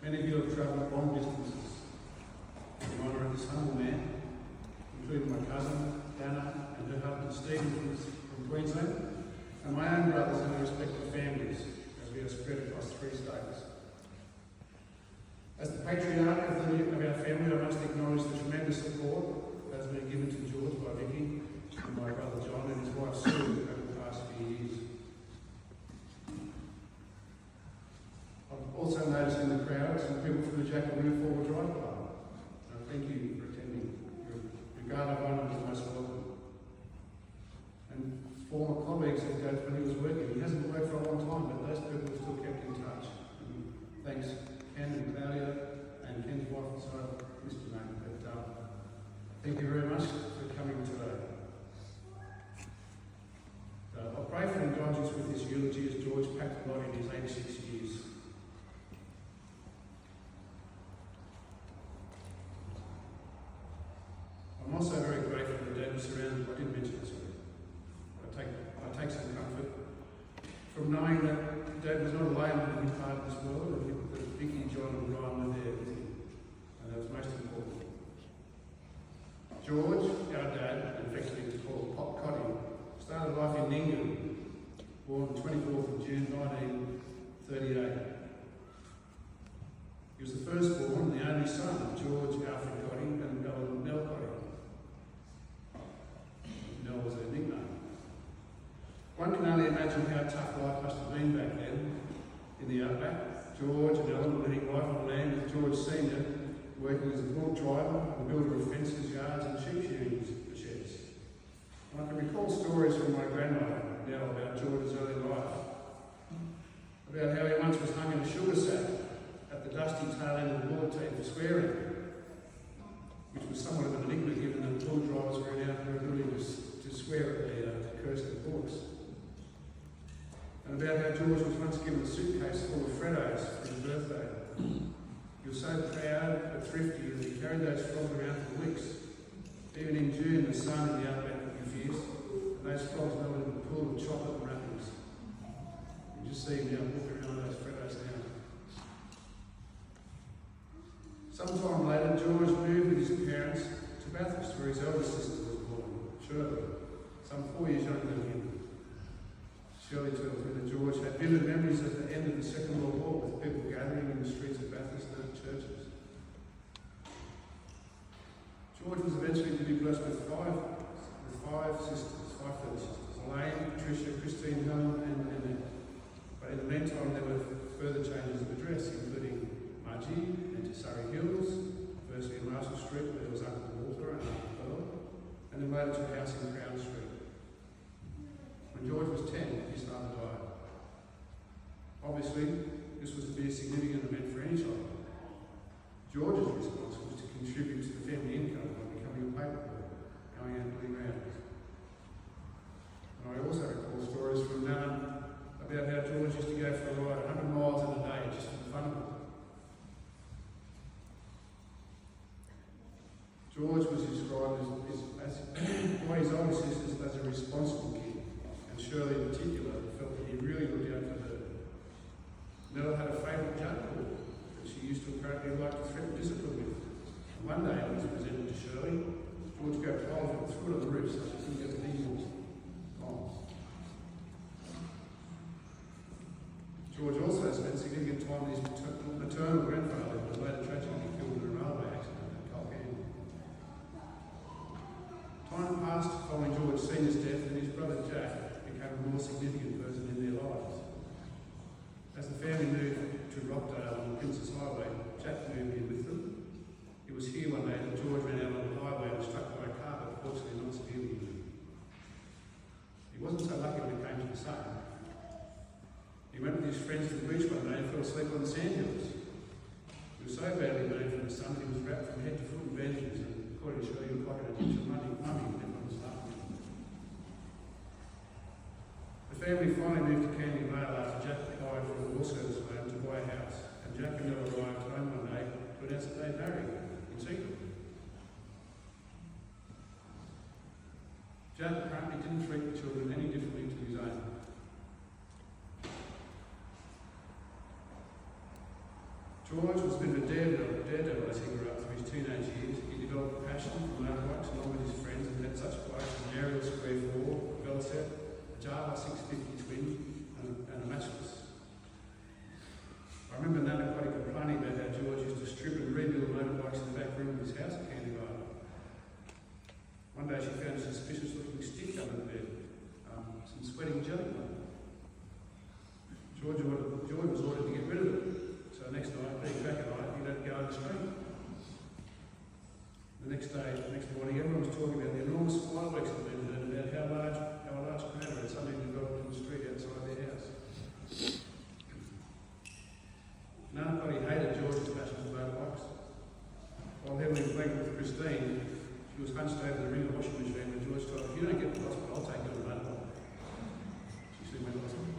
Many of you have travelled long distances in honour of this humble man, including my cousin, Dana, and her husband, Stephen, from Queensland, and my own brothers and their respective families, as we are spread across 3 states. As the patriarch of our family, I must acknowledge the tremendous support that has been given to George by Vicky and my brother John and his wife Sue over the past few years. I've also noticed in the crowd some people from the Jackaloo 4-wheel drive club. Thank you for attending. Your regard of honour is most welcome. And former colleagues of Dad when he was working. He hasn't worked for a long time, but those people have still kept in touch. And thanks, Ken and Claudia and Ken's wife, sorry, Mr. Name. But thank you very much for coming today. I'll pray for indulgence with this eulogy as George packed a lot in his 86 years. I'm also very grateful that Dad was surrounded, I didn't mention this already. I take some comfort from knowing that Dad was not alone when he departed this world, and that Vicky, John and Ryan were there with him. And that was most important. George, our dad, affectionately called Pop Cottee, started life in England, born 24th of June 1938. He was the firstborn and the only son of George Alfred Cottee and Nell Cottee. Nell was their nickname. One can only imagine how tough life must have been back then in the outback. George and Ellen were living life on land with George Sr. working as a bullock driver and builder of fences, yards and sheep shearing sheds. And I can recall stories from my grandmother now about George's early life, about how he once was hung in a sugar sack at the dusty tail end of the bullock team for swearing, which was somewhat of an enigma given that bullock drivers were out their ability to swear at to curse the bullocks. And about how George was once given a suitcase full of Freddos for his birthday. He was so proud but thrifty that he carried those frogs around for weeks. Even in June, the sun in the outback would be fierce, and those frogs melted in a pool of chocolate and wrappings. You just see him now walking around those Freddos now. Sometime later, George moved with his parents to Bathurst, where his eldest sister was born, Shirley, some 4 years younger than him. Shirley tells me that George had vivid memories at the end of the Second World War with people gathering in the streets of Bathurst and at churches. George was eventually to be blessed with five further sisters, Elaine, Patricia, Christine, Helen and Annette. But in the meantime there were further changes of address, including Mudgee and to Surrey Hills, firstly in Russell Street where there was Uncle Walter and Uncle Pearl, and then later to a house in Crown Street. When George was 10, his father died. Obviously, this was to be a significant event for any child. George's response was to contribute to the family income by becoming a paper boy, going out doing rounds. And I also recall stories from Nana about how George used to go for a ride 100 miles in a day just for the fun of it. George was described by his older sisters as a responsible kid. Shirley in particular felt that he really looked out for her. Nella had a favourite junk ball that she used to apparently like to threaten discipline with. And one day it was presented to Shirley. George grabbed hold of it and threw it on the roof so she couldn't get the needles on. George also spent significant time with his maternal grandfather, who was later tragically killed in a railway accident at Colcan. Time passed following George Sr.'s death, and his brother Jack became a more significant person in their lives. As the family moved to Rockdale on the Princes Highway, Jack moved in with them. It was here one day that George ran out on the highway and was struck by a car, but fortunately not severely injured. He wasn't so lucky when it came to the sun. He went with his friends to the beach one day and fell asleep on the sand hills. He was so badly burned from the sun that he was wrapped from head to foot in bandages, and according to show he looked like an Egyptian mummy when everyone was laughing. The family finally moved to Candy Vale after Jack applied for a war service loan to buy a house, and Jack and Nell arrived home one day to announce that they married in secret. Jack apparently didn't treat the children any differently to his own. George was a bit of a daredevil as he grew up through his teenage years. He developed a passion for motorbikes along with his friends and had such bikes as an Ariel Square 4, a Velocet, a Java 650 Twin and a Matchless. I remember Nana Cottee complaining about how George used to strip and rebuild motorbikes in the back room of his house at Finbar. One day she found a suspicious looking stick under the bed, some sweating jelly. George was ordered to get rid of it. So next night, being back at night, he let it go in the street. The next morning, everyone was talking about the enormous fireworks that had been heard about how a large crater had suddenly developed in the street outside their house. Nana Cottee hated George's passion for motorbikes. While heavily pregnant with Christine, she was hunched over the ring of the washing machine when George told her, "If you don't get to the hospital, I'll take you on a motorbike." She soon went to the hospital.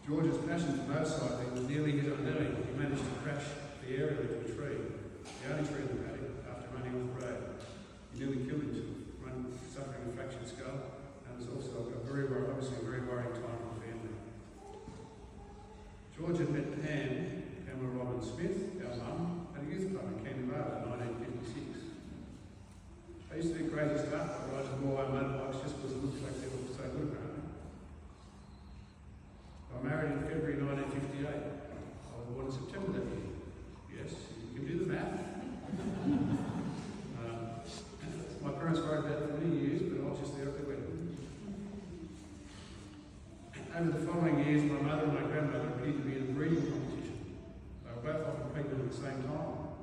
George's passion for motorcycling was nearly his undoing. He managed to crash the Ariel into a tree, the only tree in the paddock, after running off the road. He nearly killed himself, suffering a fractured skull, and it was also obviously a very worrying time for the family. George had met Pamela Robin Smith, our mum, at a youth club in Canberra in 1956. They used to do crazy stuff, like ride to more motorbikes just because it looked like they were so good, apparently. I married in February 1958. I was born in September that year. Yes, you can do the math. My parents worried about it for many years, but I was just there at the wedding. Over the following years, my mother and my grandmother appeared to be in a breeding competition. They were both often pregnant at the same time.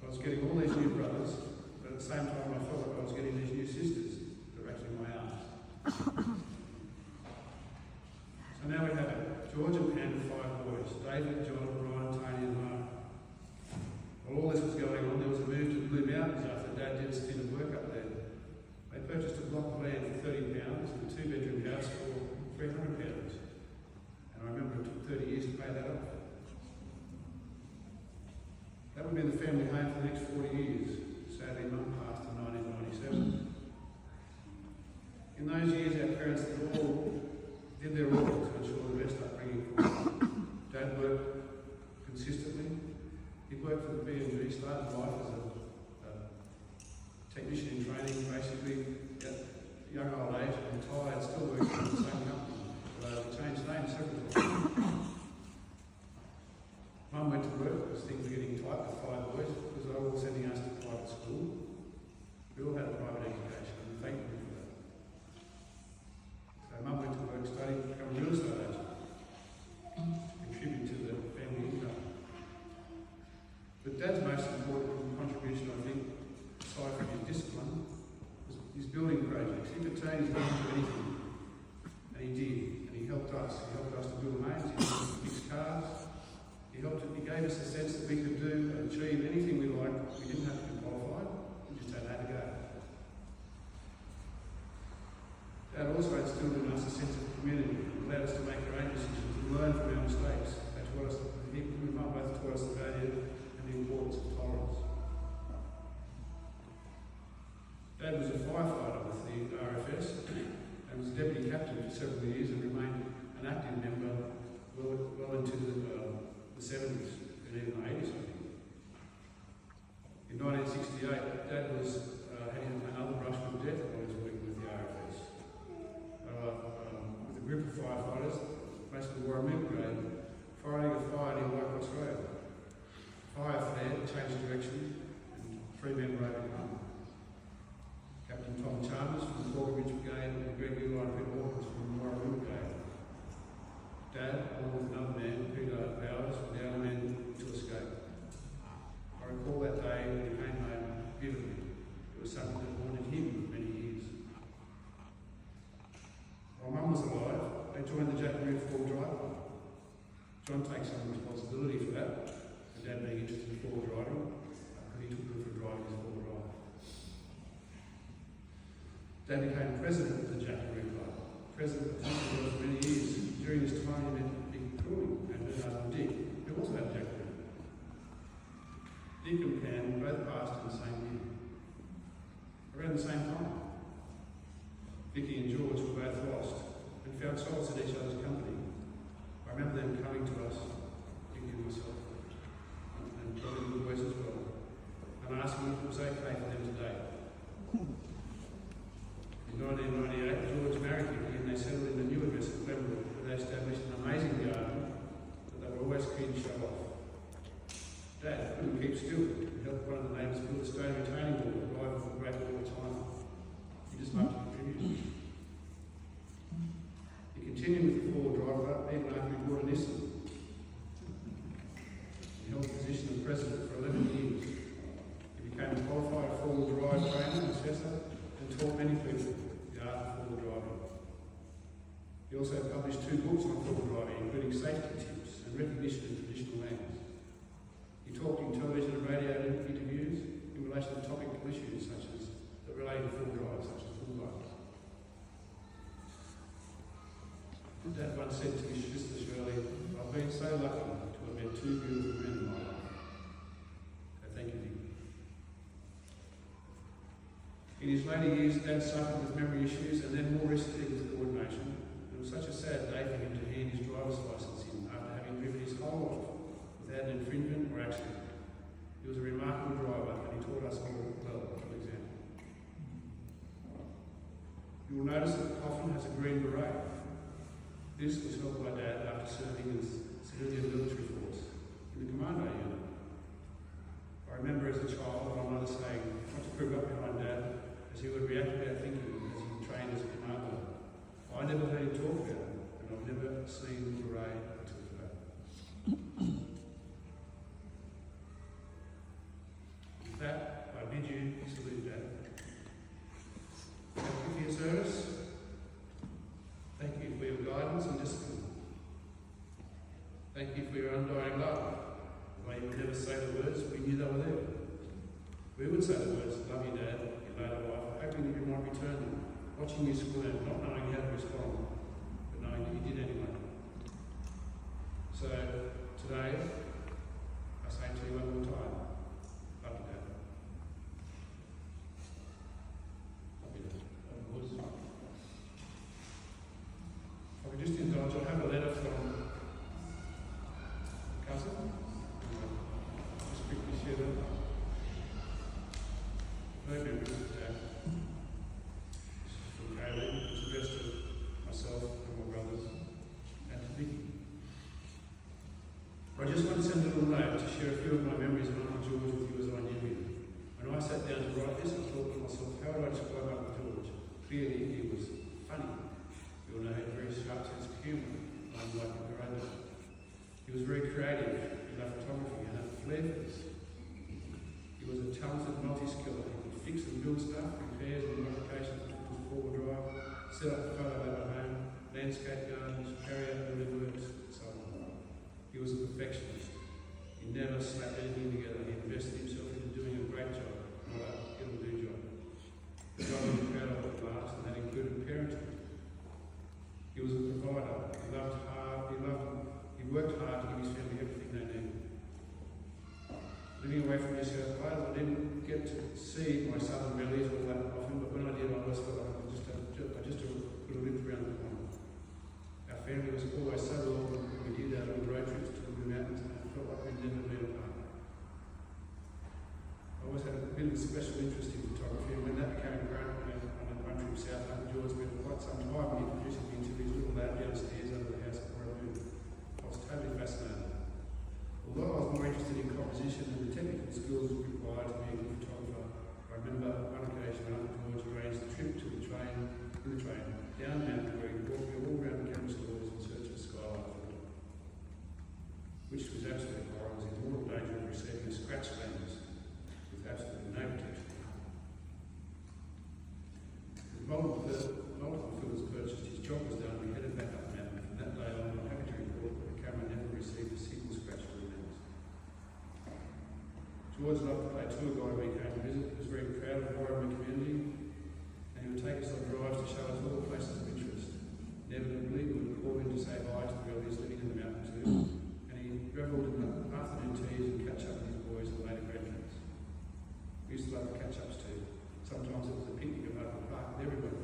I was getting all these new brothers, but at the same time I felt like I was getting these new sisters that were actually my aunts. So now we have it. George and Pam with 5 boys, David, John, Brian, Tony and Mark. While all this was going on, there was a move to the Blue Mountains after Dad did a stint of work up there. They purchased a block of land for £30 and a 2-bedroom house for £300. And I remember it took 30 years to pay that off. That would be the family home for the next 40 years. Sadly, Mum passed in 1997. In those years, our parents did their all to ensure the best upbringing for us. Dad worked consistently. He worked for the B&G, started life as a technician in training, basically at young old age, retired, still working for the same company. He changed names several times. Mum went to work because things were getting tight for 5 boys because they were all sending us to private school. We all had a private education and thank them for that. So Mum went to work, studied to become a real estate agent, contribute to the family income. But Dad's most important contribution, I think, aside from his discipline, was his building projects. He could turn his hand to anything, and he did. And he helped us. He helped us to build homes. He helped us to fix cars. He gave us a sense that we could do and achieve anything we liked. We didn't have to be qualified. We just had to go. Dad also instilled in us a sense of community. It allowed us to make our own decisions and learn from our mistakes. They taught us, he and Mum both taught us the value and the importance of tolerance. Dad was a firefighter with the RFS and was deputy captain for several years and remained an active member well into the 70s and even the 80s, I think. In 1968, Dad had another brush with death while he was working with the RFS. With a group of firefighters, basically wore a milk grade, fighting a fire near Whitecross Road. Fire flared, changed direction, and 3 men were overcome. Captain Tom Chalmers from the Borgridge Brigade and Greg Eulogy and Peter Hawkins from the Warragul Brigade. Dad, along with another man, Peter Bowers, were the only men to escape. I recall that day when he came home vividly. It was something that haunted him for many years. While Mum was alive, they joined the Jackaroo 4-Drive Club. John takes some responsibility for that, and Dad being interested in 4 driving, because he took them for driving his 4-drive. Dad became president of the Jackaroo Club, president of the club for many years. During this time, he met Dick Cooley and her husband Dick, who also had a Jackaroo. Dick and Pam both passed in the same year, around the same time. Vicky and George were both lost and found solace in each other's company. I I remember them coming to us, thinking to myself, and probably the boys as well, and asking if it was okay for them to date. In 1998, George married Vicky and they settled in the new address at Glenbrook, where they established an amazing garden that they were always keen to show off. Dad couldn't keep still. He helped one of the neighbours build a stone retaining wall that rivaled the Great Wall of China. He just loved to contribute. He continued with the four-wheel drive up even after he bought a Nissan. He held the position of president for 11 years. He became a qualified four-wheel drive trainer and assessor and taught many people the art of four-wheel driving. He also published 2 books on four-wheel driving, including safety tips and recognition of traditional lands. He talked in television and radio interviews in relation to topical issues such as that relate to four-wheel drive, such as Finbar. Dad once said to his sister Shirley, "I've been so lucky to have met 2 beautiful men in my life." So thank you, Nick. In his later years, Dad suffered with memory issues and then more recently with coordination. It was such a sad day for him to hand his driver's licence in after having driven his whole life without an infringement or accident. He was a remarkable driver and he taught us all well, for example. You will notice that the coffin has a green beret. This was held by Dad after serving in the civilian military force in the commando unit. I remember as a child my mother saying, not to prove up behind Dad, as he would react without thinking as he trained as a commando. I never heard him talk about it, and I've never seen the beret until today. With that, I bid you salute Dad. Thank you for your service. Thank you for your guidance and discipline. Thank you for your undying love. The way you would never say the words, we knew they were there. We would say the words, "Love you, Dad," your later life, hoping that you might return them, watching you squirm, not knowing how to respond, but knowing that you did anyway. So, today, I say to you one more time, love you, Dad. Love you, Dad. I could just indulge, I have a letter from a cousin. Just quickly share that. No memories of Dad. This is from Kaylee. It's addressed to myself and my brothers and to Vicky. I just want to send a little note to share a few of my memories of Uncle George with you as I knew him. When I sat down to write this, I thought to myself, how would I describe Uncle George? Clearly, he was funny. You all know he had a very sharp sense of humour, unlike your brother. He was very creative. He loved photography and had a flair for this. He was a talented multi-skiller. He could fix and build stuff, repairs and modifications of people's four-wheel drive, set up a photo lab at home, landscape gardens, carry out building works, and so on. He was a perfectionist. He never slapped anything together. He invested himself into doing a great job, not a it'll-do job. The job he was proud of at last, and that included parenting. He was a provider. He loved hard. He worked hard to give his family everything they needed. Living away from New South Wales, I didn't get to see my southern valleys all that often, but when I did, I always felt like I just could have lived around the corner. Our family was always so welcome when we did our little road trips to the mountains, and I felt like we'd never been apart. I always had a bit of a special interest in photography, and when that became apparent on one trip south, Uncle George spent quite some time introducing me to his little lab downstairs under the house before I moved. I was totally fascinated. Although I was more interested in composition and the technical skills required to be a good photographer, I remember one occasion when Uncle George arranged a trip to the train, down the mountain where he brought me all around the camera stores in search of skyline photo, which was absolutely horrible. I was in mortal danger of receiving a scratch lens with absolutely no protection. With multiple films purchased, his job was done. We headed back up the mountain. From that day on, I'm happy to report that the camera never received a single scratch or lens. George loved to play tour guide when he came to visit. He was very proud of the Warrama community, and he would take us on drives to show us all the places of interest. Inevitably, we would call in to say hi to the relatives living in the mountain too, and he revelled in afternoon teas and catch up with his boys and later grandparents. We used to love the catch-ups too. Sometimes it was a picnic at the park with everybody.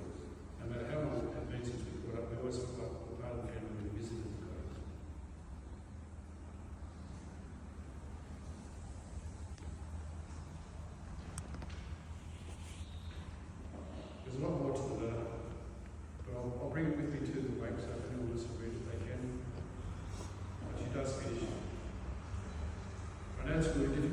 No matter how long it had been since we caught up, we always felt like we were part of the family when we visited the cottage. I'll bring it with me to the wake so if anyone wants to read it, they can. But she does finish. I know it's good.